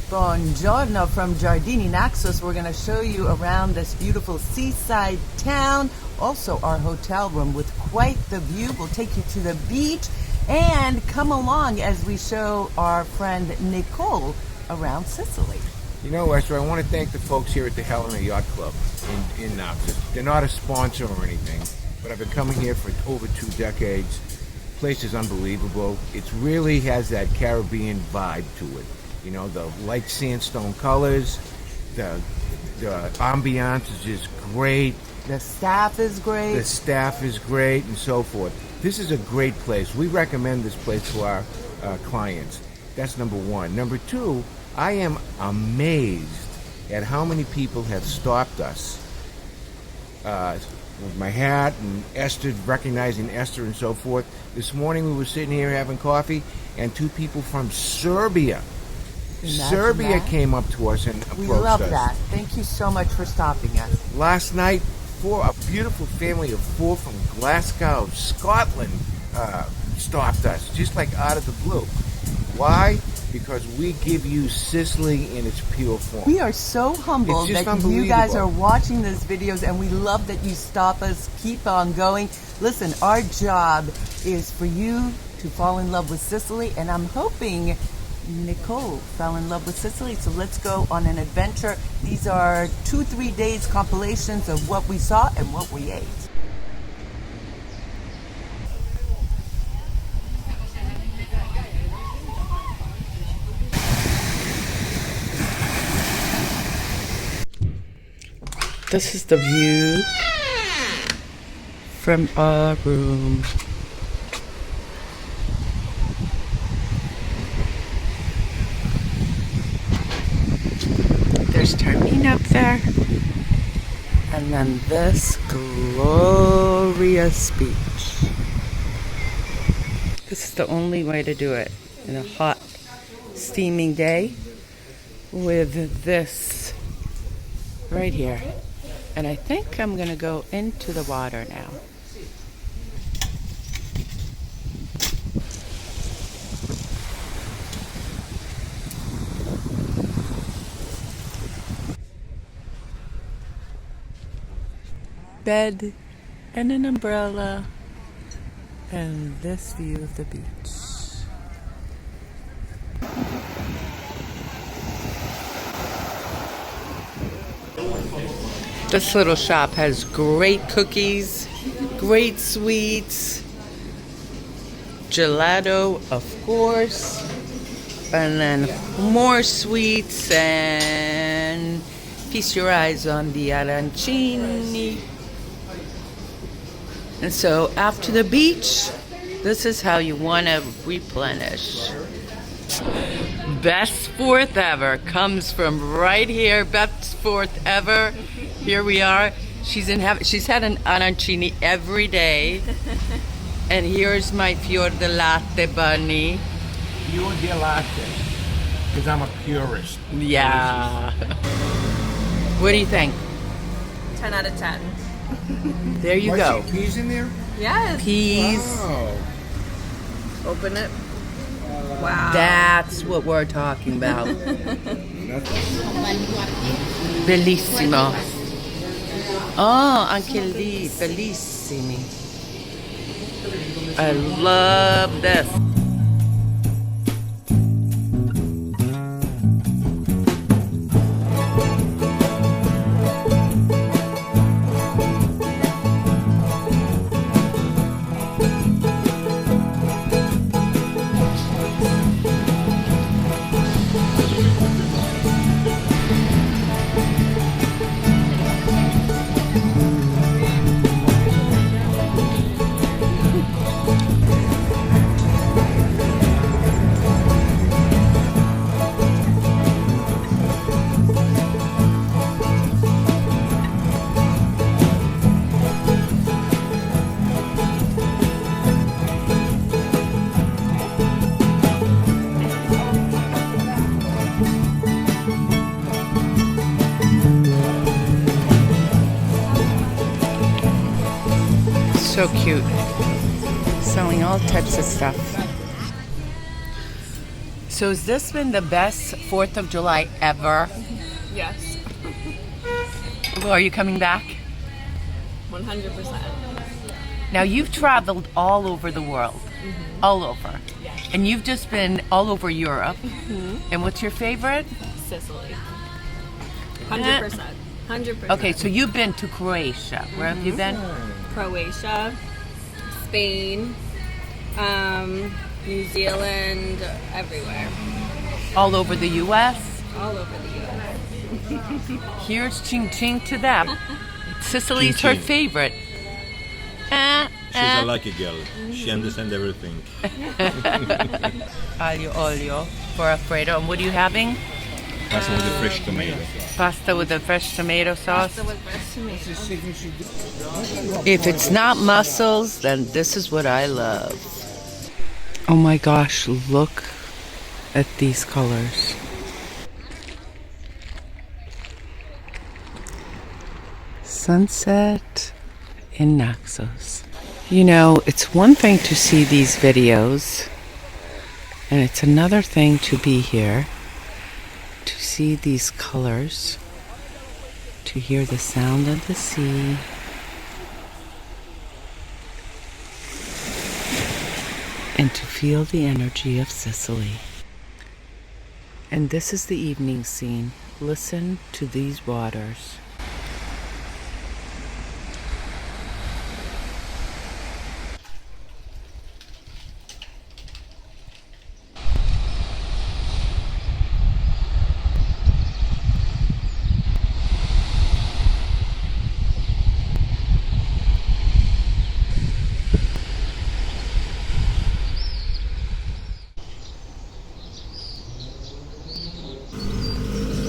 Buongiorno from Giardini Naxos. We're going to show you around this beautiful seaside town. Also our hotel room with quite the view. We'll take you to the beach and come along as we show our friend Nicole around Sicily. You know, Esther, I want to thank the folks here at the Helenia Yacht Club in Naxos. They're not a sponsor or anything, but I've been coming here for over 2 decades. The place is unbelievable. It really has that Caribbean vibe to it. You know, the light sandstone colors, the ambiance is just great. The staff is great. The staff is great and so forth. This is a great place. We recommend this place to our clients. That's number one. Number two, I am amazed at how many people have stopped us with my hat and Esther, recognizing Esther and so forth. This morning we were sitting here having coffee and 2 people from Serbia. Serbia came up to us and approached us. We love that. Thank you so much for stopping us. Last night, a beautiful family of 4 from Glasgow, Scotland, stopped us, just like out of the blue. Why? Because we give you Sicily in its pure form. We are so humbled that you guys are watching these videos, and we love that you stop us, keep on going. Listen, our job is for you to fall in love with Sicily, and I'm hoping Nicole fell in love with Sicily, so let's go on an adventure. These are 2-3 days compilations of what we saw and what we ate. This is the view from our room. There's Taormina up there, and then this glorious beach. This is the only way to do it in a hot, steaming day with this right here. And I think I'm gonna go into the water now. Bed and an umbrella and this view of the beach. This little shop has great cookies, great sweets, gelato, of course, and then more sweets, and feast your eyes on the arancini. And so after the beach, this is how you want to replenish. Best fourth ever comes from right here. Best fourth ever. Here we are. She's had an arancini every day. And here's my fior di latte bunny. Fior di latte, because I'm a purist. Yeah. What do you think? 10 out of 10. There you go. Peas in there? Yes. Peas. Oh. Open it. Wow. That's what we're talking about. Bellissimo. Oh, anche lì, bellissimi. I love this. So cute. Selling all types of stuff. So has this been the best 4th of July ever? Yes. Well, are you coming back? 100%. Now, you've traveled all over the world. All over. Yes. And you've just been all over Europe. And what's your favorite? Sicily. 100%. 100%. Okay, so you've been to Croatia. Where have you been? Croatia, Spain, New Zealand, everywhere. All over the U.S.? All over the U.S. Here's ching ching to them. Sicily's Ching her ching. favorite. She's a lucky girl. She understands everything. Aglio olio for Alfredo. And what are you having? Pasta with a fresh tomato. Pasta with a fresh tomato sauce. So with fresh tomatoes. If it's not mussels, then this is what I love. Oh my gosh, look at these colors. Sunset in Naxos. You know, it's one thing to see these videos, and it's another thing to be here, to see these colors, to hear the sound of the sea. And to feel the energy of Sicily. And this is the evening scene. Listen to these waters.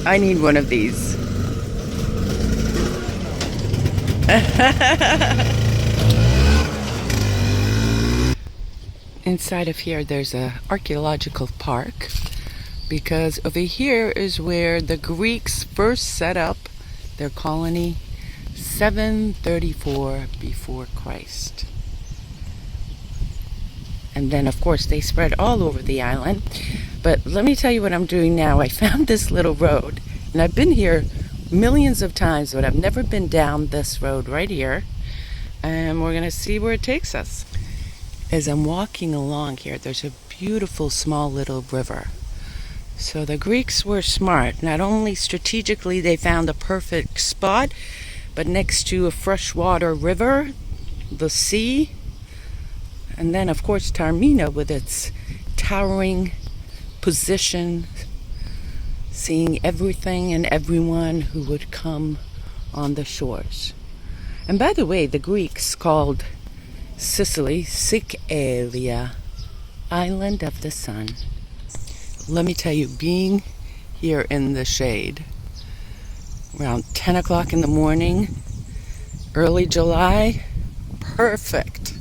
I need one of these. Inside of here there's a archaeological park, because over here is where the Greeks first set up their colony 734 before Christ. And then of course they spread all over the island. But let me tell you what I'm doing now. I found this little road, and I've been here millions of times, but I've never been down this road right here. And we're gonna see where it takes us. As I'm walking along here, there's a beautiful small little river. So the Greeks were smart. Not only strategically they found a perfect spot, but next to a freshwater river, the sea, and then of course Taormina with its towering position, seeing everything and everyone who would come on the shores. And by the way, the Greeks called Sicily Sicilian, island of the sun. Let me tell you, being here in the shade around 10 o'clock in the morning, early July, perfect.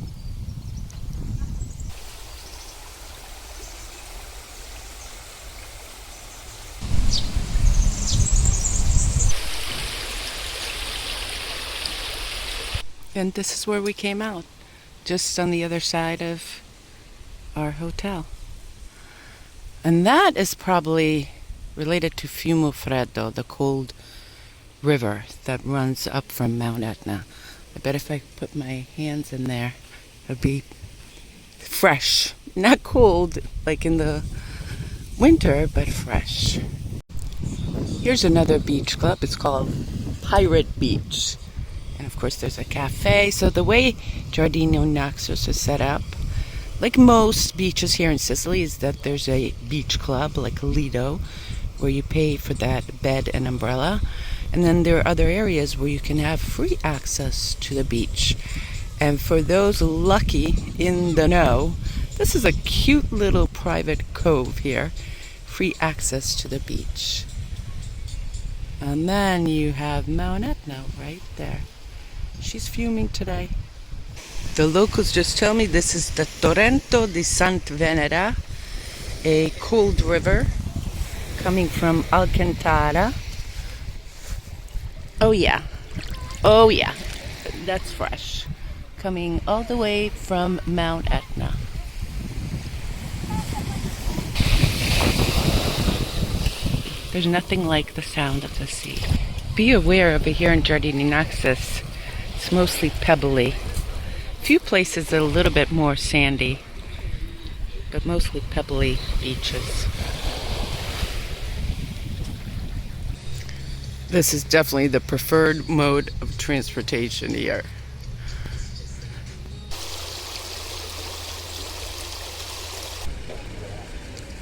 And this is where we came out, just on the other side of our hotel. And that is probably related to Fiume Freddo, the cold river that runs up from Mount Etna. I bet if I put my hands in there, it'd be fresh. Not cold like in the winter, but fresh. Here's another beach club. It's called Pirate Beach. And of course there's a cafe. So the way Giardini Naxos is set up, like most beaches here in Sicily, is that there's a beach club like Lido, where you pay for that bed and umbrella. And then there are other areas where you can have free access to the beach. And for those lucky in the know, this is a cute little private cove here. Free access to the beach. And then you have Mount Etna right there. She's fuming today. The locals just tell me this is the Torrento di Sant'Venera, a cold river coming from Alcantara. Oh yeah, that's fresh. Coming all the way from Mount Etna. There's nothing like the sound of the sea. Be aware over here in Giardini Naxos, it's mostly pebbly. Few places are a little bit more sandy, but mostly pebbly beaches. This is definitely the preferred mode of transportation here.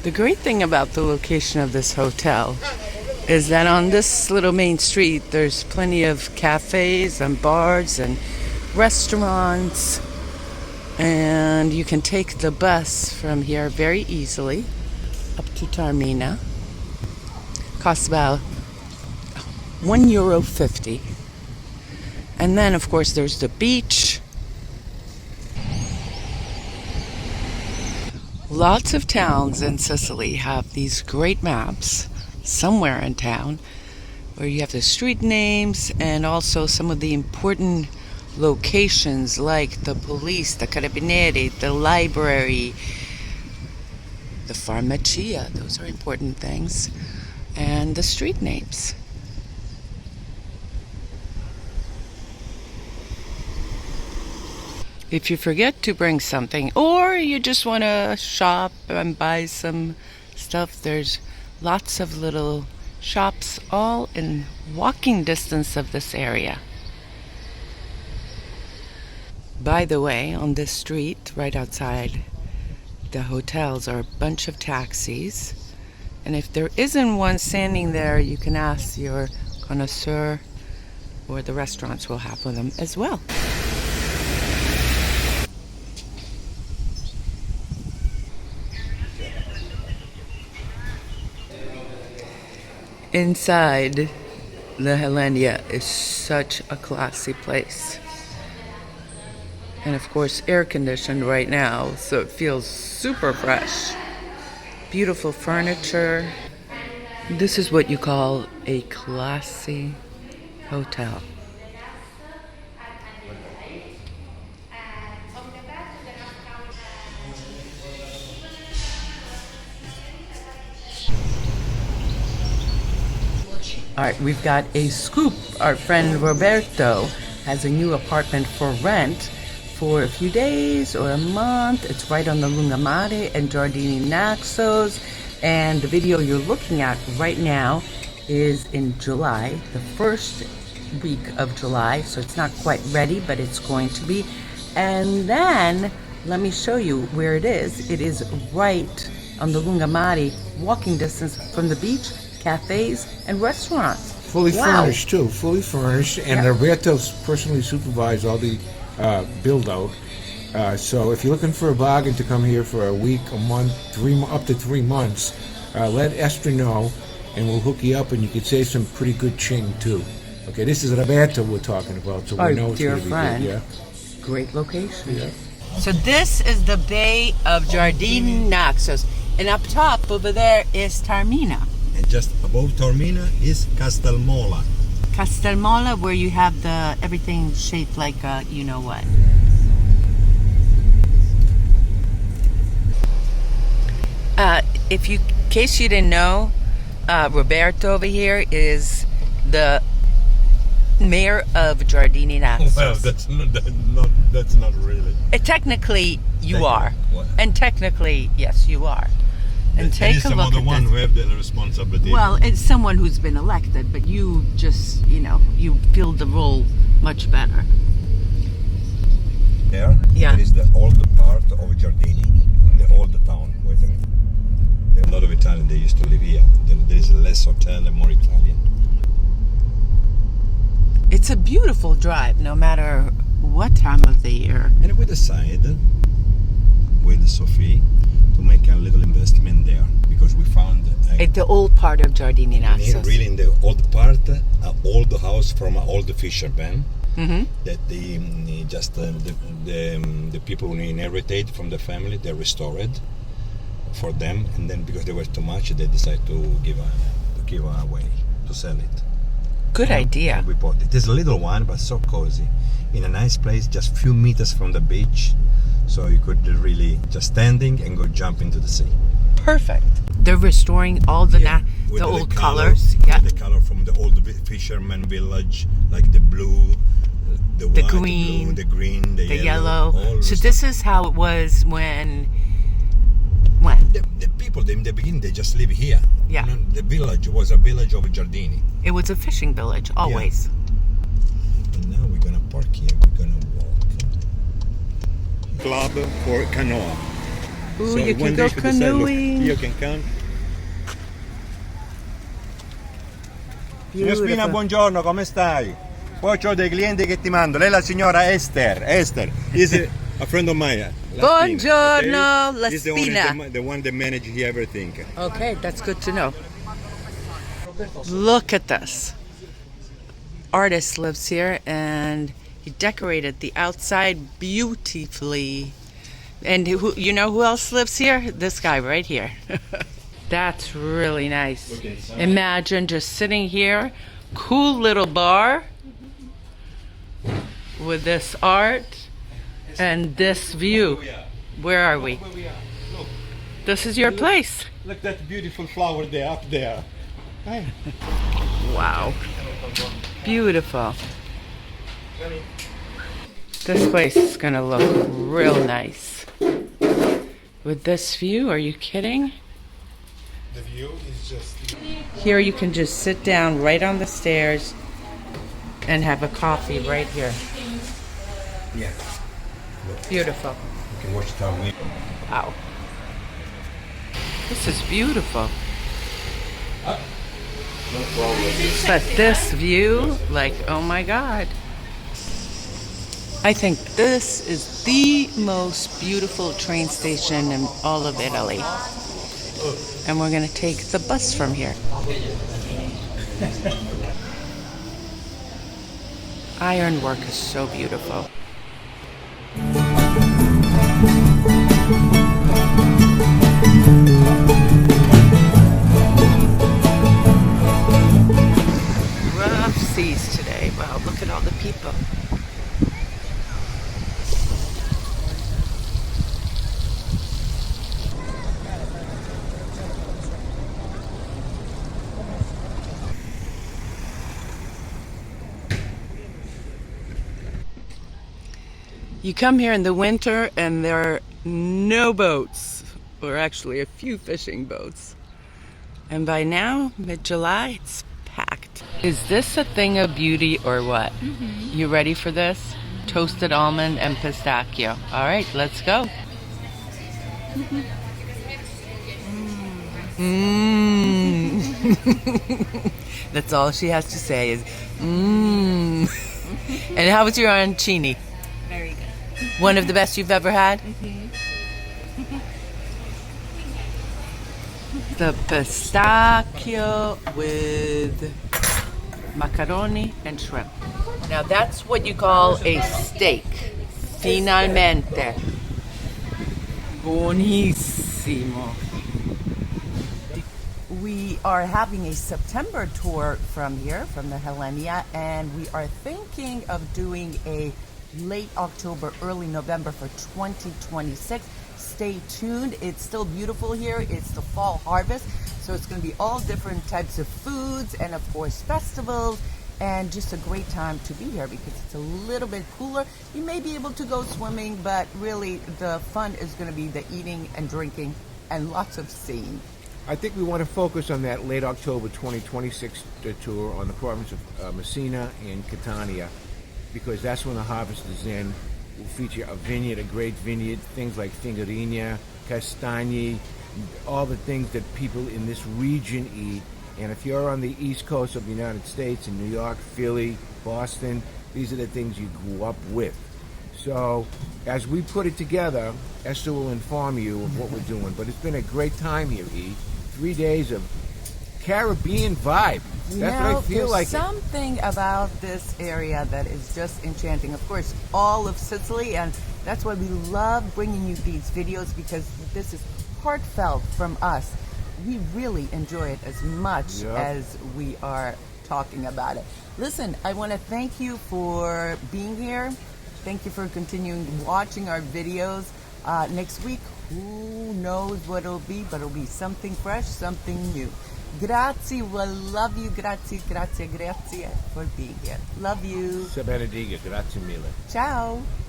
The great thing about the location of this hotel is that on this little main street there's plenty of cafes and bars and restaurants, and you can take the bus from here very easily up to Taormina. Costs about €1.50. And then of course there's the beach. Lots of towns in Sicily have these great maps somewhere in town where you have the street names and also some of the important locations like the police, the carabinieri, the library, the farmacia, those are important things, and the street names. If you forget to bring something, or you just want to shop and buy some stuff, there's lots of little shops all in walking distance of this area. By the way, on this street, right outside the hotels, are a bunch of taxis. And if there isn't one standing there, you can ask your connoisseur, or the restaurants will have them as well. Inside the Helenia is such a classy place. And of course air conditioned right now, so it feels super fresh. Beautiful furniture. This is what you call a classy hotel. All right, we've got a scoop. Our friend Roberto has a new apartment for rent for a few days or a month. It's right on the Lungomare and Giardini Naxos. And the video you're looking at right now is in July, the first week of July. So it's not quite ready, but it's going to be. And then let me show you where it is. It is right on the Lungomare, walking distance from the beach, cafes, and restaurants. Fully furnished too, fully furnished, and Roberto's personally supervised all the build out. So if you're looking for a bargain to come here for a week, a month, up to 3 months, let Esther know, and we'll hook you up, and you can save some pretty good ching too. Okay, this is Roberto we're talking about, so we know it's going to be good. Yeah, great location. Yeah. So this is the Bay of Giardini Naxos, and up top over there is Taormina. And just above Taormina is Castelmola. Castelmola, where you have the everything shaped like you know what. In case you didn't know, Roberto over here is the mayor of Giardini Naxos. Well, that's not really. Technically, you are, what? And technically, yes, you are. And take a look at one this. who have the responsibility. Well, it's someone who's been elected, but you just, you feel the role much better. There is the old part of Giardini, the old town. Wait a minute. There are a lot of Italians, they used to live here. Then there is less hotel and more Italian. It's a beautiful drive, no matter what time of the year. And we decided with Sophie to make a little investment there because we found the old part of Giardini Naxos. Really in the old part, an old house from an old fisherman. Mm-hmm. That the people who inherited from the family, they restored for them, and then because they were too much, they decided to give away, to sell it. Good idea. We bought it. It's a little one, but so cozy, in a nice place, just few meters from the beach. So you could really just standing and go jump into the sea. Perfect. They're restoring all the with The old color, colors, yeah. the color from the old fisherman village, like the blue, the white, green, the green, the yellow. all So the this is how it was when? the people in the beginning, they just live here. Yeah. You know, the village was a village of Giardini. It was a fishing village, always. And now we're gonna park here. We're gonna walk. Club for canoa. Ooh, So you can one go day you could decide, look, canoeing. you can come. Signor Spina, buongiorno, come stai? Poi ho dei clienti che ti mando. Lei è la signora Esther. Esther is a friend of mine. La Spina, Buongiorno, okay? La He's Spina. the one that manages everything. Okay, that's good to know. Look at this. Artist lives here and he decorated the outside beautifully. And you know who else lives here? This guy right here. That's really nice. Imagine just sitting here, cool little bar with this art and this view. Where are we? This is your place. Look at that beautiful flower there, up there. Hey. Wow. Beautiful. This place is gonna look real nice. With this view, are you kidding? The view is just... Here you can just sit down right on the stairs and have a coffee right here. Yeah. Beautiful. You can watch Taormina. Wow. This is beautiful. But this view, like, oh my God. I think this is the most beautiful train station in all of Italy. And we're going to take the bus from here. Ironwork is so beautiful. Rough seas today. Wow, look at all the people. You come here in the winter and there are no boats, or actually a few fishing boats. And by now, mid-July, it's packed. Is this a thing of beauty or what? Mm-hmm. You ready for this? Toasted almond and pistachio. All right, let's go. That's all she has to say is mmm. And how was your arancini? Very good. One of the best you've ever had? The pistachio with macaroni and shrimp. Now that's what you call a steak. Finalmente. Buonissimo. We are having a September tour from here, from the Helenia, and we are thinking of doing a late October, early November for 2026. Stay tuned. It's still beautiful here. It's the fall harvest, so it's going to be all different types of foods and, of course, festivals, and just a great time to be here because it's a little bit cooler. You may be able to go swimming, but really the fun is going to be the eating and drinking and lots of seeing. I think we want to focus on that late October 2026 tour on the province of Messina and Catania, because that's when the harvest is in. We'll feature a vineyard, a great vineyard, things like Fingerina, Castagni, all the things that people in this region eat. And if you're on the east coast of the United States, in New York, Philly, Boston, these are the things you grew up with. So as we put it together, Esther will inform you of what we're doing. But it's been a great time here, E. 3 days of Caribbean vibe. That's what I feel like. There's something about this area that is just enchanting. Of course, all of Sicily, and that's why we love bringing you these videos, because this is heartfelt from us. We really enjoy it as much as we are talking about it. Listen, I want to thank you for being here. Thank you for continuing watching our videos. Next week, who knows what it'll be, but it'll be something fresh, something new. Grazie, well, love you. Grazie for being here. Love you. Se benediga, grazie mille. Ciao.